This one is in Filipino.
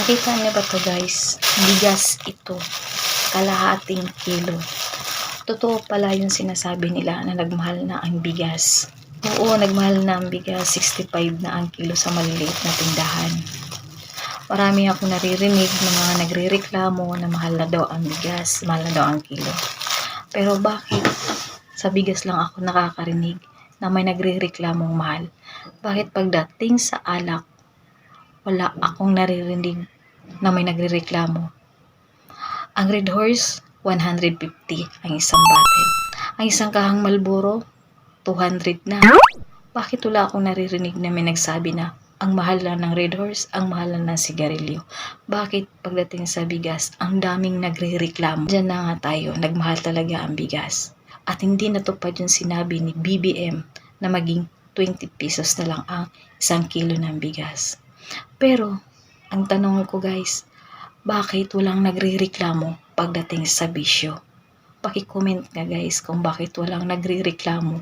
Nakita niyo ba to guys? Bigas ito. Kalahating kilo. Totoo pala yung sinasabi nila na nagmahal na ang bigas. Oo, nagmahal na ang bigas. 65 na ang kilo sa maliliit na tindahan. Marami akong naririnig ng mga nagrereklamo na mahal na daw ang bigas, mahal na daw ang kilo. Pero bakit sa bigas lang ako nakakarinig na may nagrereklamong mahal? Bakit pagdating sa alak, wala akong naririnig na may nagrereklamo? Ang Red Horse, 150 ang isang bottle. Ang isang kahang Marlboro, 200 na. Bakit wala akong naririnig na may nagsabi na ang mahal lang ng Red Horse, ang mahal lang ng sigarilyo? Bakit pagdating sa bigas, ang daming nagrereklamo? Diyan na nga tayo, nagmahal talaga ang bigas. At hindi natupad yung sinabi ni BBM na maging 20 pesos na lang ang isang kilo ng bigas. Pero, ang tanong ko guys, bakit walang nagrereklamo pagdating sa bisyo? Paki-comment nga guys kung bakit walang nagrereklamo